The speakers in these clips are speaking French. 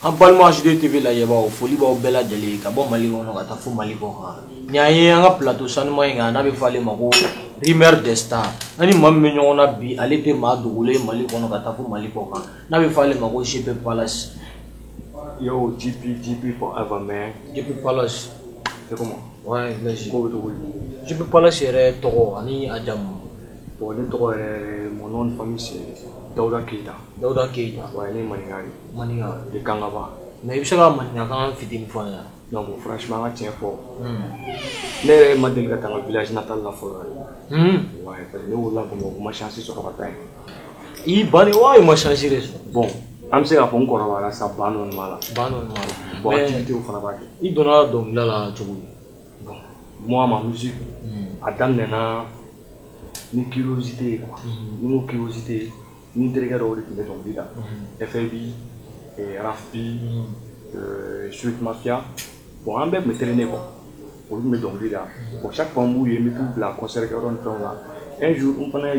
En parlant de TV la yaba o foli ba o bela jeli ka bo mali wono ka ta fu mali ko ha nyaaye anga plateau sanu mai nga na be fale mako Rimer Desta ani mamme nyona bi ale te ma dugule mali wono ka ta fu mali ko ha na be fale mako GP Palace yo GP forever man GP Palace c'est comment ouais merci ko to GP Palace ere to ani ajam bon le to mon nom de famille c'est Dauda Keita ouais ni maniga de Kangaba mais il sera maniga quand fitini fois non bon franchement tiens fort les madel ka dans le village natal la fora ouais parce que nous là comme ma chance sur la bataille i bani wa ma chance bon am se ka fon ko wala sa banon mala bon activité au fana ba i donna donc la jogu bon moi ma musique a damnena ni curiosité quoi ni curiosité ni derrière le de ton vida FLB et Rafbi Street Mafia bon en me traîner quoi pour me donc vida pour chaque fois où il me tout la concert que on là un jour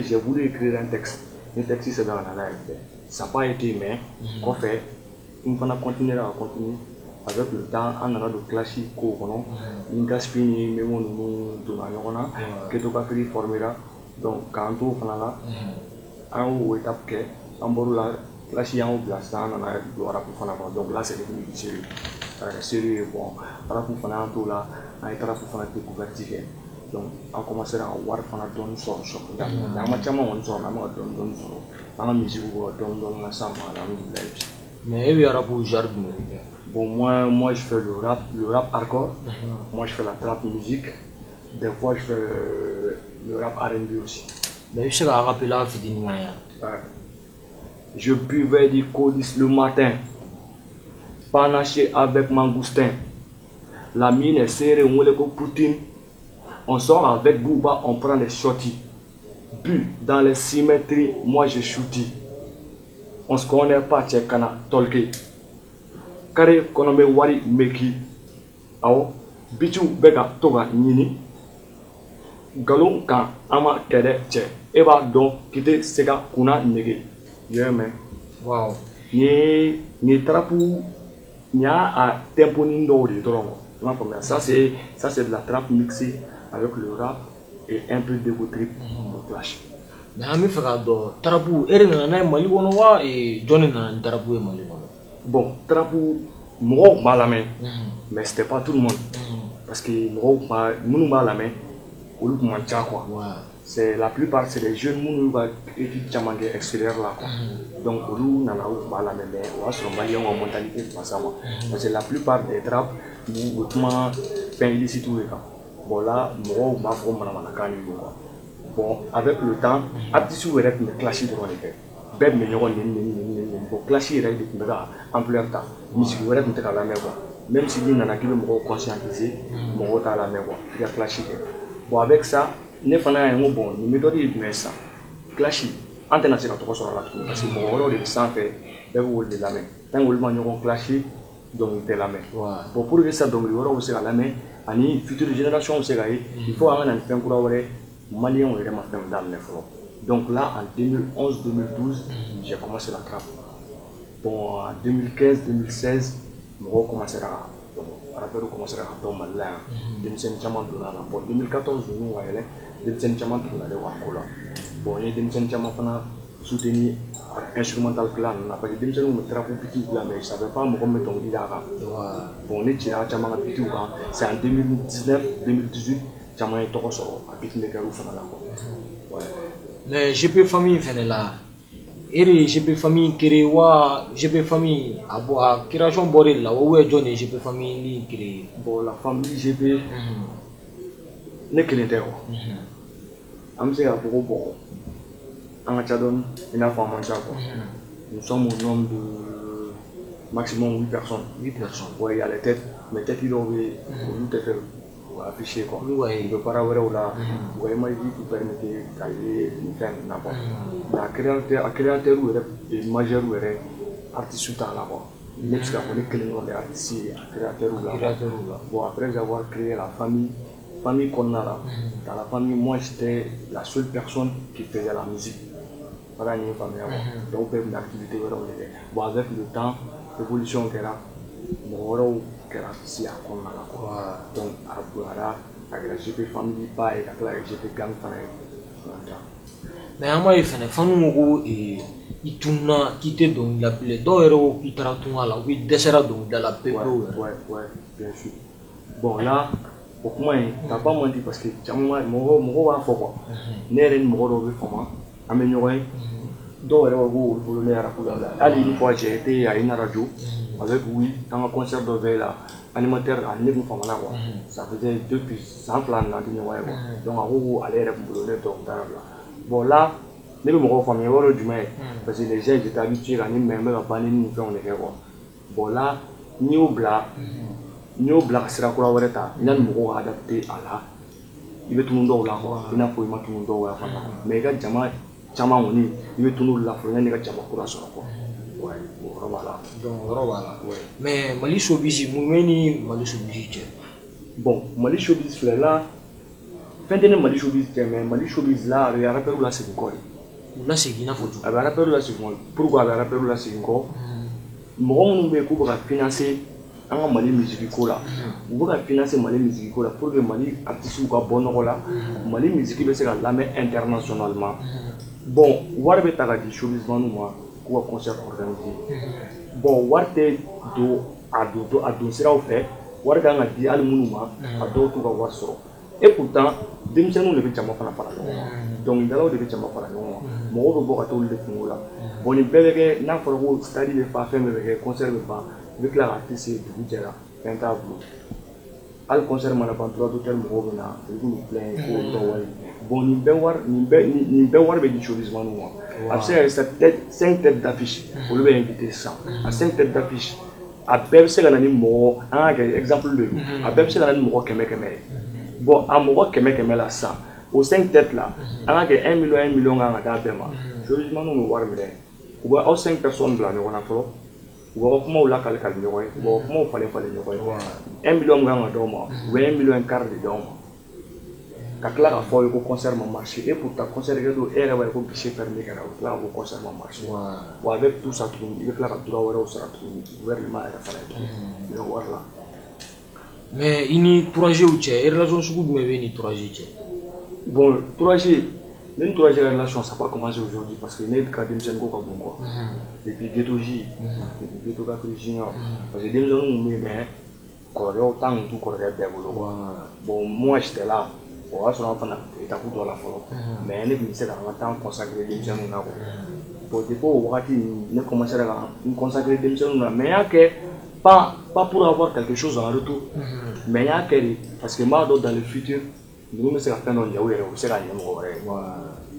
j'ai voulu écrire un texte c'est dans la live ça n'a pas été mais qu'on fait on continuer avec le temps on a de classique qu'on une gaspille mais on nous donne que tu vas faire former donc quand on fait là en étape que en bord là classique en place on a le rap pour faire donc là c'est devenu sérieux bon rap pour faire tout là on est rap pour faire découverte donc on commence à voir faire donner son choc dans ma chama on sort on a donner dans la musique ou dans l'ensemble mais il y a rap pour jardin bon moi je fais le rap hardcore moi je fais la trap musique des fois je fais le rap R&B aussi mais je sais pas rappeler la fitini je buvais du colis le matin panaché avec mangoustin la mine est serrée on le Poutine on sort avec Bouba on prend les shorties bu dans les symétries moi je shootis on se connaît pas tchekana tolke kare konome wari meki awo bitu bega toga nini galon kan ama kede che eba don kite sega kuna nege yeme wow ni trapu nya a tempo ni ndo de drongo ça c'est de la trappe mixée avec le rap et un peu de trip au clash mais ami fera do trapu erina na mali wono wa e joni na trapu e mali wono bon trapu mo ba la main mais c'était pas tout le monde parce que mo ba munu ba la main ou le monde quoi c'est la plupart c'est des jeunes munu ba étude chamangé extérieur là quoi donc ou na la ou ba la main mais ou sur malien en mentalité pas ça moi parce que la plupart des trap ou autrement pain illicite ou bon là mo ba ko mana kanu quoi bon avec le temps artiste ou rap ne clash dans les faits beb me ñogon ni bon clash rek de nga ampleur temps musique rap ne la même quoi même si nous nana ki be mo conscientiser mo ta la même quoi il y a clash bon avec ça ne fana un bon ni méthode mais ça clash international to ko so la parce que bon on le sans fait beb wol de la même tant wol ma ñogon clash donc de la même bon pour que ça donc le woro c'est la même ani future génération c'est gay il faut avoir un fin kura wore malien on est vraiment dans le fond donc là en 2011-2012 j'ai commencé la trappe bon en 2015-2016 on commencé à commencer à tomber là 2014 nous voyons 2014 bon il y a 2015 soutenir instrumental clan parce que 2015 on trappe petit là mais ça veut pas me remettre en guitare bon on est tiré à chamanga petit c'est en 2019-2018 chamanga toko so a petit les gars fana là ouais mais GP famille fene là eri GP famille créé wa GP famille abo a création borel là ou est Johnny GP famille li créé bon la famille GP ne kelente ko am c'est à bon en Tchadon il a formé ça quoi nous sommes au nombre de maximum 8 personnes ouais il y a les têtes mais têtes ils ont nous te faire afficher quoi ouais de paravere là ouais moi dit pour permettre d'aller faire n'importe la créateur ou le majeur ou le artiste là quoi même si on est créé on est artiste créateur là bon après avoir créé la famille qu'on a là dans la famille moi j'étais la seule personne qui faisait la musique voilà une famille donc une activité bon avec le temps évolution kɛra mɔgɔ wɛrɛw kɛra si a kɔnɔna la quoi donc a bonyara a kɛra GP famille ba ye ka tila ka GP gang fana ye mais an b'a ye fɛnɛ fanu ko ko i tununa k'i tɛ dɔnkilida bilen dɔw yɛrɛ ko k'i taara tunga la k'i dɛsɛra dɔnkilida la pepewu yɛrɛ. Ouais bien sûr bon là o kuma in t'as pas menti parce que caman mɔgɔ b'a fɔ quoi ne yɛrɛ ni mɔgɔ dɔw bɛ fama an bɛ ɲɔgɔn ye dɔw yɛrɛ b'a fɔ ko olu bolo ne yɛrɛ ko la hali une fois j'ai été à une radio avec oui dans un concert dɔ bɛ la animateur a ne kun famana quoi ça faisait depuis san fila na tɛ ɲɔgɔn ye quoi donc a ko ko ale yɛrɛ kun bolo ne dɔnkilidala bila bon là ne bɛ mɔgɔw faamuya yɔrɔ jumɛn ye parce que les gens étaient habitués ka ni mɛn n bɛ ka banni ni fɛnw de kɛ quoi bon là n'i y'o bila ka sira kura wɛrɛ ta i n'a ni mɔgɔw ka adapté a la i bɛ tunu dɔw la quoi i n'a fɔ i ma tunu dɔw la fana mais i ka jama caman kɔni i bɛ tunu olu la fɔlɔ yanni i ka jama kura sɔrɔ quoi ouais o yɔrɔ b'a la. donc o yɔrɔ b'a la mais Mali showbiz mun bɛ ni Mali showbiz cɛ. bon Mali showbiz filɛ la fɛn tɛ ne Mali showbiz cɛ mais Mali showbiz la a bɛ rappeur lasegin kɔ de. u lasegin i n'a fɔ cogo. a bɛ rappeur lasegin kɔ pourquoi a bɛ rappeur lasegin kɔ mɔgɔ minnu bɛ yen k'u bɛ ka financer an ka Mali musique ko la u bɛ ka financer Mali musique ko la pour que Mali artistes ka bɔ nɔgɔ la Mali musique bɛ se ka lamɛn internationalement bon wari bɛ ta ka di showbizmaniw ma k'u ka concert organiser bon wari tɛ don a don siraw fɛ wari kan ka di hali minnu ma a dɔw t'u ka wari sɔrɔ et pourtant denmisɛnninw de bɛ jama fana fara ɲɔgɔn kan dɔnkilidalaw de bɛ jama fara ɲɔgɔn kan mɔgɔw bɛ bɔ ka taa olu de kungo la bon nin bɛɛ bɛ kɛ n'a fɔra ko stade bɛ ban fɛn bɛɛ bɛ kɛ concert bɛ ban i bɛ tila ka tise dugu jɛra fɛn t'a bolo hali concert mana ban droit d'auteur mɔgɔw bɛ na olu b'u plaindre ko dɔw wari bon nin bɛɛ wari bɛ di showbizmaniw ma a bɛ se ka kɛ 5 têtes d'affiche olu bɛ invité sisan a 5 têtes d'affiche a bɛɛ bɛ se ka na ni mɔgɔ an ka kɛ exemple de ye a bɛɛ bɛ se ka na ni mɔgɔ 100 ye bon a mɔgɔ 100 la sisan o 5 têtes la an ka kɛ 1 million kan ka d'a bɛɛ ma showbizmaniw bɛ wari minɛ u bɛ aw 5 personnes bila ɲɔgɔn na fɔlɔ u b'aw kumaw lakali ɲɔgɔn ye u b'aw kumaw falen ɲɔgɔn ye 1 million kan ka d'aw ma u bɛ 1 million quart de d'aw ma ka tila k'a fɔ aw ye ko concert ma marché et pourtant concert kɛ don e yɛrɛ b'a ye ko guichet fermé kɛra u tila ka ko concert ma marché bon avec tout ça tuguni i bɛ tila ka droit wɛrɛw sara tuguni gouvernement yɛrɛ fana ye tuguni i bɛ wari la. mais i ni 3G cɛ relation sugu jumɛn bɛ ni 3G cɛ. bon 3G ne ni 3G ka relation ça n'a pas commencé aujourd'hui parce que ne ka denmisɛnnin ko ka bon quoi depuis Ghetto J depuis Ghetto Kakri Junior parce que denmisɛnninw bɛ yen mais kɔrɔkɛw temps kun t'u kɔrɔkɛ bɛɛ bolo quoi bon moi j'étais là o y'a sɔrɔ an fana étape dɔ la fɔlɔ mais ne tun bɛ se ka an ka temps consacrer denmisɛnninw na quoi bon depuis o wagati ne commencé ka n consacrer denmisɛnninw na mais n y'a kɛ pas pour avoir quelque chose en retour mais n y'a kɛ de parce que n b'a dɔn dans le futur ninnu bɛ se ka fɛn dɔ ɲɛ u yɛrɛ u bɛ se ka ɲɛ mɔgɔ wɛrɛ ye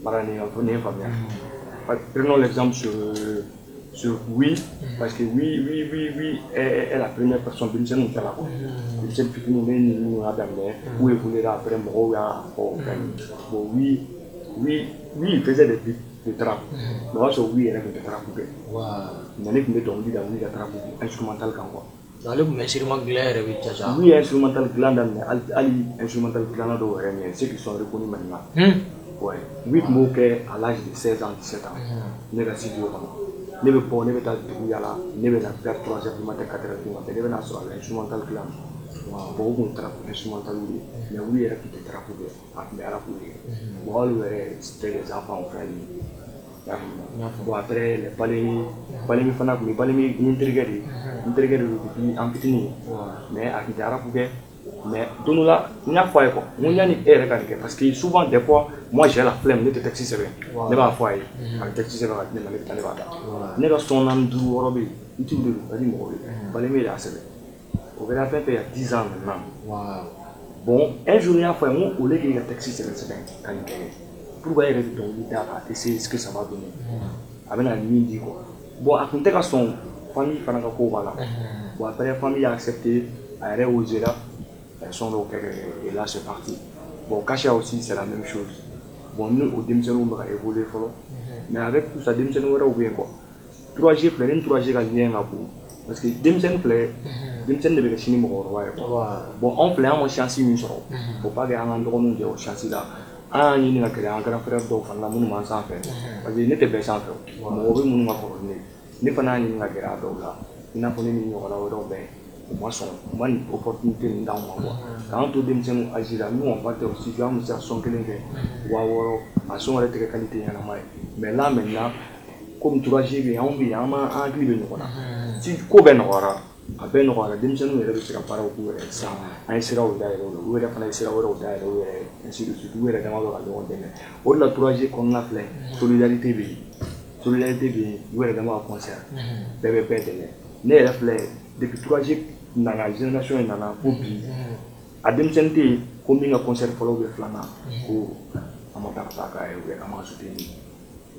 baara nin ye faamuya prenons l'exemple sur Oui parce que Oui est la première personne denmisɛnninw cɛ la quoi denmisɛnnin fitininw ne ni minnu y'a daminɛ u évoluera après mɔgɔw y'a fɔ bon Oui il faisait des beats de trap mais o y'a sɔrɔ Oui yɛrɛ tun tɛ trap kɛ mais ne tun bɛ dɔnkili da Oui ka trap instrumental kan quoi. ale tun bɛ instrument dilan yɛrɛ bɛ caca. Oui instrumental dilan daminɛ hali instrumental dilanna dɔw yɛrɛ min ceux qui sont reconnus maintenant. ouais Oui tun b'o kɛ à l'âge de 16 ans 17 ans ne ka studio kɔnɔ. Ne bɛ bɔ ne bɛ taa dugu yala ne bɛ na vers 3h du matin 4h du matin ne bɛ na sɔrɔ a bɛ instrumental dilan bon o kun taara instrumental ye mais Oui yɛrɛ tun tɛ trap kɛ a tun bɛ rap de kɛ bon hali yɛrɛ c'était les enfants fɛn ye bon après les Balemi fana tun bɛ Balemi n terikɛ de don depuis an fitinin mais a tun tɛ rap kɛ mais don dɔ la n y'a fɔ a ye quoi n ko yanni e yɛrɛ ka nin kɛ parce que souvent des fois moi j'ai la flemme ne tɛ texte sɛbɛn ne b'a fɔ a ye a bɛ texte sɛbɛn ka di ne ma ne bɛ taa ne b'a da ne ka son naani duuru wɔɔrɔ bɛ yen n t'u de don ka di mɔgɔw ye Balemi de y'a sɛbɛn o kɛra fɛn fɛn il y a 10 ans maintenant bon un jour n y'a fɔ a ye n ko au lieu que i ka texte sɛbɛn ka nin kɛ pourquoi e yɛrɛ bɛ dɔnkili da ka essayer ce que ça va donner a bɛ na min di quoi bon a tun tɛ ka sɔn famille fana ka ko b'a la bon après famille y'a accepté a yɛrɛ osera son dɔw kɛ et là c'est parti bon Kasha aussi c'est la même chose bon nous au denmisɛnninw bɛ ka évoluer fɔlɔ mais avec tout ça denmisɛnnin wɛrɛw bɛ yen quoi 3G filɛ ne ni 3G ka lien ka bon parce que denmisɛnnin filɛ denmisɛnnin de bɛ kɛ sini mɔgɔkɔrɔba ye quoi bon anw filɛ an ma chance min sɔrɔ faut pas que an ka dɔgɔninw jɛ o chance la an y'a ɲini ka gɛrɛ an grand frère dɔw fana la minnu b'an sanfɛ parce que ne tɛ bɛɛ sanfɛ mɔgɔ bɛ minnu ka kɔrɔ ne fana y'a ɲini ka gɛrɛ a dɔw la il n'a pas ni ɲɔgɔnna wɛrɛw bɛn u ma sɔn u ma nin opportunité nin d'anw ma quoi k'an to denmisɛnninw âgé la nous on partait au studio an bɛ se ka son kelen kɛ 6000 a son yɛrɛ tɛ kɛ qualité ɲɛnama ye mais là maintenant comme 3G bɛ yen anw bɛ yen an hakili bɛ ɲɔgɔn na si ko bɛɛ nɔgɔyara a bɛɛ nɔgɔyara denmisɛnninw yɛrɛ bɛ se ka baaraw k'u yɛrɛ ye sisan an ye siraw dayɛlɛ o la u yɛrɛ fana ye sira wɛrɛw dayɛlɛ u yɛrɛ ye ainsi de suite u yɛrɛ dama bɛ ka ɲɔgɔn dɛmɛ o de la 3G kɔnɔna filɛ solidarité bɛ yen solidarité bɛ yen u yɛrɛ dama ka concert bɛɛ bɛ bɛɛ dɛmɛ ne yɛrɛ filɛ depuis 3G nana génération in nana fo bi a denmisɛnnin tɛ yen ko min ka concert fɔlɔ bɛ filanan ko an ma taa ka taa k'a ye ou bien an ma soutenir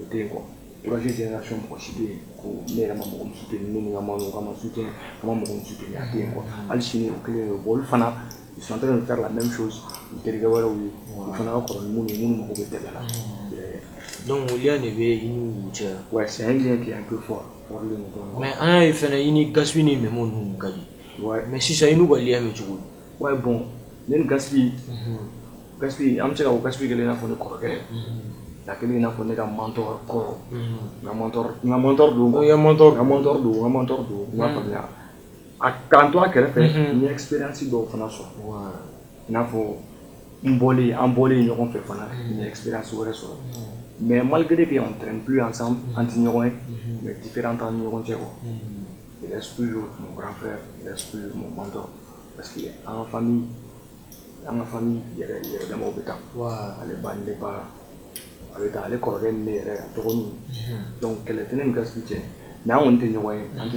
o tɛ yen quoi 3G génération mɔgɔ si tɛ yen ko ne yɛrɛ ma mɔgɔ min soutenir ne ni ka maaw ka ma soutenir ka ma mɔgɔ min soutenir a tɛ yen quoi hali sini o kelen don olu fana ils sont en train de faire la même chose u terikɛ wɛrɛw ye u fana ka kɔrɔ ni minnu ye minnu mago bɛ dɛmɛ la donc o lien de bɛ i n'u cɛ ouais c'est un lien qui est un peu fort mais an y'a ye fɛnɛ i ni Gaspi ni Memo ninnu ka di ouais mais sisan i n'u ka lien bɛ cogo di ouais bon ne ni Gaspi Gaspi an bɛ se ka fɔ Gaspi kelen i n'a fɔ ne kɔrɔkɛ la kelen i n'a fɔ ne ka mentor kɔrɔ n ka mentor don quoi n ka mentor don n ka faamuya a k'an to a kɛrɛfɛ n ye expérience dɔw fana sɔrɔ i n'a fɔ an bɔlen ɲɔgɔn fɛ fana n ye expérience wɛrɛ sɔrɔ mais malgré qu'on ne traîne plus ensemble anti ɲɔgɔn ye mais différents t'an ni ɲɔgɔn cɛ quoi il reste toujours mon grand frère il reste toujours mon mentor parce que an ka famille yɛrɛ damaw bɛ taa ale ba ni ne ba a bɛ taa ale kɔrɔkɛ ni ne yɛrɛ a dɔgɔninw donc kɛlɛ tɛ ne ni Gaspi cɛ mais an kɔni tɛ ɲɔgɔn ye an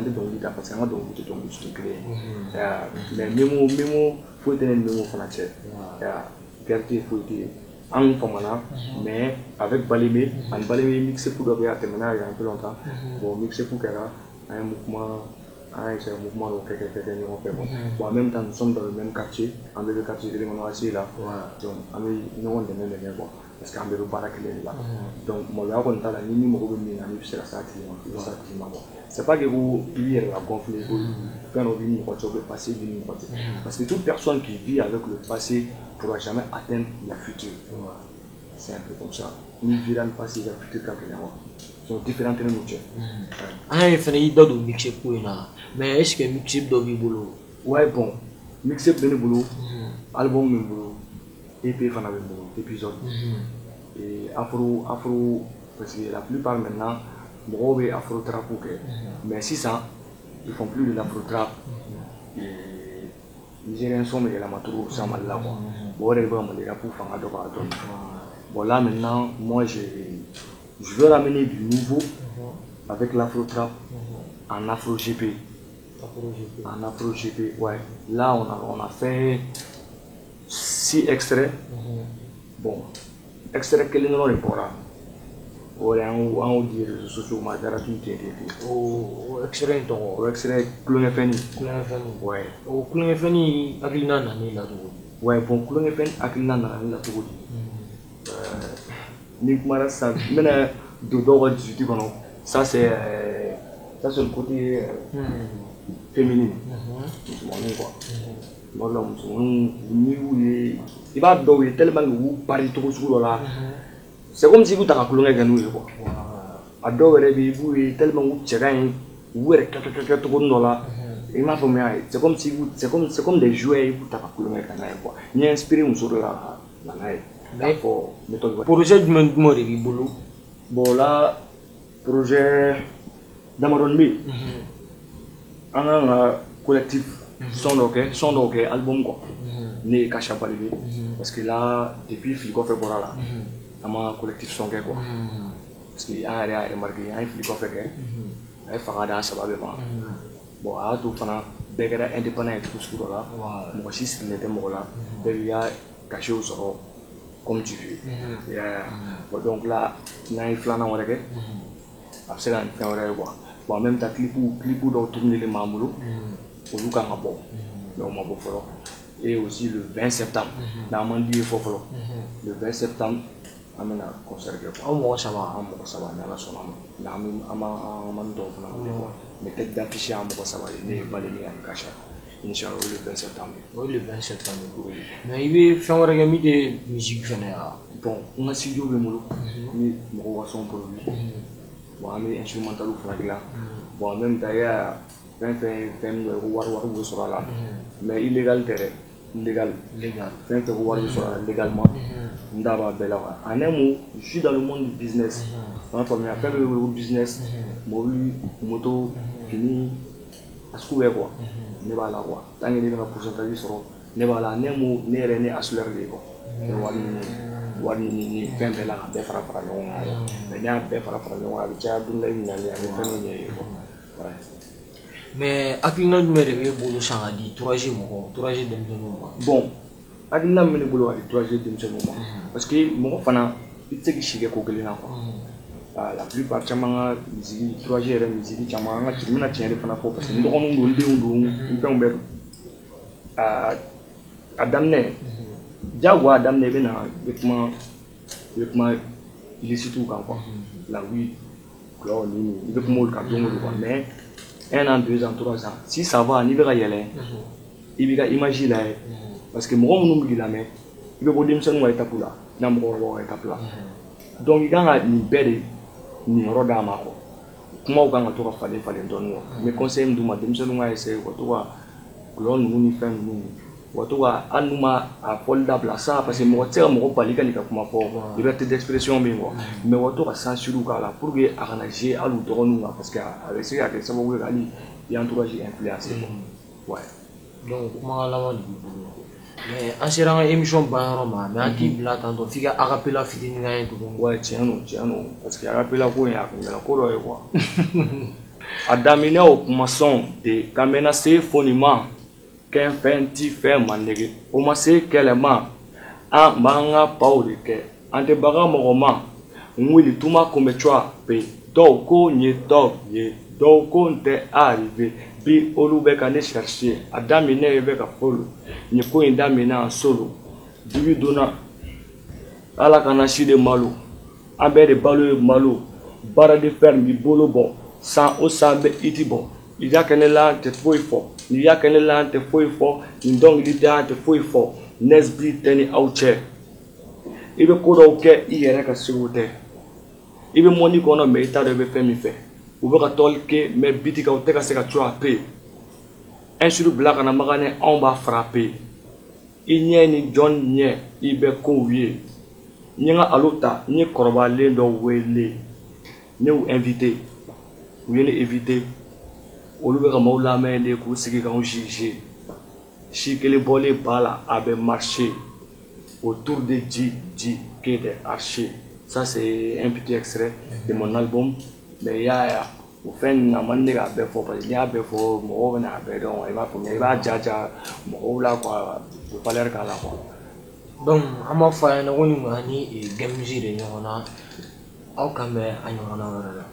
tɛ dɔnkili da parce que an ka dɔnkili tɛ dɔnkili sugu kelen ye mais Memo foyi tɛ ne ni Memo fana cɛ guerre tɛ foyi tɛ yen an famana mais avec Balémé ani Balémé mixepu dɔ bɛ a tɛmɛna il y a un peu longtemps bon mixepu kɛra an ye mouvement dɔ kɛ ɲɔgɔn fɛ bon en même temps nous sommes dans le même quartier an bɛɛ bɛ quartier kelen kɔnɔ ACI la donc an bɛ ɲɔgɔn dɛmɛ quoi parce que an bɛɛ bɛ baara kelen de la donc maloya kɔni t'a la ni min mago bɛ min na n'i bɛ se ka s'a tigi ma i bɛ s'a tigi ma quoi c'est pas que ko i b'i yɛrɛ la gonfler ko fɛn dɔ b'i ni ɲɔgɔn cɛ ou bien passé b'i ni ɲɔgɔn cɛ parce que toute personne qui vit avec le passé pourra jamais atteindre le futur. C'est un peu comme ça. Ni vivant le passé et le futur quand il y a sont différentes de nous. An y'a ye fɛnɛ i da don mixtape ko in na mais est ce que mixtape dɔ b'i bolo? Ouais bon mixtape bɛ ne bolo album bɛ n bolo EP fana bɛ n bolo épisode et afro parce que la plupart maintenant mɔgɔw bɛ afro trap kɛ mais sisan ils font plus de l'afro trap Nigériens sont mais la maturo sans mal là quoi bon on est vraiment les rap fanga dɔgɔya dɔɔnin bon là maintenant moi je veux ramener du nouveau avec l'afro trap en afro GP en afro GP ouais là on a fait 6 extraits bon extrait kelen dɔrɔn de bɔra o de an y'o di réseaux sociaux ma dara tun tɛ o extrait in tɔgɔ o extrait kulonkɛfɛnni ouais o kulonkɛfɛnni hakilina nana i la cogo di ouais bon kulonkɛfɛnni hakilina nana ne la cogo di ni kumara sisan n bɛna don dɔw ka 18 kɔnɔ ça c'est le côté féminin musomaninw quoi tuma dɔ la musomaninw n'i y'u ye i b'a dɔw ye tellement que u b'u pari cogo sugu dɔ la c'est comme si k'u ta ka kulonkɛ kɛ n'u ye quoi a dɔw yɛrɛ bɛ yen i b'u ye tellement que u cɛ ka ɲi u yɛrɛ kɛ cogonin dɔ la i m'a faamuya c'est comme des jouets i b'u ta ka kulonkɛ kɛ n'a ye quoi n ye inspiré muso dɔ la ka n'a ye k'a fɔ méthode projet jumɛn de b'i bolo bon là projet damadɔni bɛ yen an kan ka collectif son dɔw kɛ album quoi ne ye Kasha Balémé parce que là depuis fili kɔfɛ bɔra la an ma collectif son kɛ quoi parce que an yɛrɛ y'a remarqué an ye fili kɔfɛ kɛ a ye fanga d'an saba bɛɛ ma bon a y'a to fana bɛɛ kɛra indépendant ye cogo sugu dɔ la mɔgɔ si sirilen tɛ mɔgɔ la bɛɛ b'i ka cachet sɔrɔ comme tu veux bon donc là n'an ye filanan wɛrɛ kɛ a bɛ se ka nin fɛn wɛrɛ ye quoi bon en même temps clipu dɔw tournelen b'an bolo olu kan ka bɔ mais o ma bɔ fɔlɔ et aussi le 20 septembre n'an man di ye fɔ fɔlɔ le 20 septembre an bɛna concert kɛ quoi aw mɔgɔ saba ni Ala sɔnna ma an ma nin dɔw fana wele quoi mais tête d'affiche an mɔgɔ saba ye ne ye Balémé ani Kasha Inch'Allah o le 20 septembre o le 20 septembre mais i bɛ fɛn wɛrɛ kɛ min tɛ musique fɛnɛ ye bon n ka studio bɛ n bolo ni mɔgɔw ka son produit bon an bɛ instrumentaliw fana dilan bon bon en même temps il y a fɛn wari sɔrɔ a la mais illégal tɛ dɛ légal fɛn fɛn ko wari sɔrɔ a la légalement n da b'a bɛɛ la quoi en un mot je suis dans le monde du business on a faamuya fɛn bɛɛ bɛ wele ko business mobili moto fini a sugu bɛɛ quoi ne b'a la quoi tant que ne bɛ ka pourcentage sɔrɔ ne b'a la ne mot ne yɛrɛ ne assureur de ye quoi wari ni fɛn bɛɛ la ka bɛɛ fara fara ɲɔgɔn kan mais ne y'a bɛɛ fara fara ɲɔgɔn kan a bɛ caya don dɔ i bɛ ɲali a bɛ fɛn dɔ ɲɛ ye quoi mais hakilina jumɛn de b'e bolo san ka di tourage mɔgɔw tourage denmisɛnninw ma bon hakilina min bɛ ne bolo ka di tourage denmisɛnninw ma parce que mɔgɔ fana i tɛ se k'i si kɛ ko kelen na quoi la plupart caman ka misiri tourage yɛrɛ misiri caman an ka n bɛna tiɲɛ de fana fɔ parce que n dɔgɔninw don n denw don n fɛnw bɛɛ don a daminɛ diyagoya a daminɛ i bɛ kuma illicite kan quoi la weed clore ni i bɛ kuma olu kan don o don quoi mais 1 an 2 ans 3 ans si ça va n'i bɛ ka yɛlɛ i b'i ka image lajɛ parce que mɔgɔ minnu bɛ k'i lamɛn i bɛ bɔ denmisɛnninw ka étape la n'a mɔgɔkɔrɔbaw ka étape la donc i kan ka nin bɛɛ de nin yɔrɔ d'a ma quoi kumaw kan ka to ka falen falen dɔɔnin quoi mais conseil min d'u ma denmisɛnninw ka essayer u ka to ka gulɔ ninnu ni fɛn ninnu u ka to ka hali n'u ma a fɔli dabila ça parce que mɔgɔ tɛ se ka mɔgɔ bali ka n'i ka kuma fɔ liberté d'expression bɛ yen quoi mais u ka to ka censure k'a la pour que a kana jouer hali u dɔgɔninw kan parce que a bɛ se ka kɛ sababu ye ka hali i entourage influencer quoi donc kumakan laban de b'i bolo mais an sera an ka émission banyɔrɔ ma mais an t'i bila tantɔ f'i ka acapella fitinin kan ye tuguni ouais tiɲɛ don parce que acapella ko in a kun kɛra ko dɔ ye quoi a daminɛw kumasɔn de ka mɛnna se foni ma kɛ fɛn ti fɛn man nege o ma se kɛlɛ ma an b'an ka paw de kɛ an tɛ bagan mɔgɔ ma n wuli tuma kun bɛ coa pe dɔw ko n ye dɔw ye dɔw ko n tɛ arrivé bi olu bɛ ka ne chercher a daminɛ bɛ ka folo nin ko in daminɛ solo dibi donna ala kana si de malo an bɛɛ de balo ye malo baara de fɛn b'i bolo bɔ san o san bɛ i ti bɔ i y'a kɛ ne la an tɛ foyi fɔ n'i y'a kɛ ne la an tɛ foyi fɔ nin dɔnkili tɛ an tɛ foyi fɔ nesbi tɛ ni aw cɛ i bɛ ko dɔw kɛ i yɛrɛ ka segu tɛ i bɛ mɔni kɔnɔ mais i t'a dɔn i bɛ fɛn min fɛ u bɛ ka tɔli kɛ mais bitikaw tɛ ka se ka coa pe insulte bila ka na maganɛ anw b'a frappe i ɲɛ ni jɔn ɲɛ i bɛ kow ye n ye n ka alo ta n ye kɔrɔbalen dɔ wele ne y'u invité u ye ne invité olu bɛ ka maaw lamɛn de k'u sigi k'anw juger si kelen bɔlen b'a la a bɛ marcher autour de Dji qui est des archers. Ça c'est un petit extrait de mon album mais il y a o fɛn na man ne ka bɛɛ fɔ parce que n'i y'a bɛɛ fɔ mɔgɔw bɛna a bɛɛ dɔn i b'a faamuya i b'a jaja mɔgɔw la quoi u valeur k'a la quoi donc an b'a fɔ a ɲɛna ko nin kun y'ani game music de ɲɔgɔn na aw kan bɛ a ɲɔgɔnna wɛrɛ la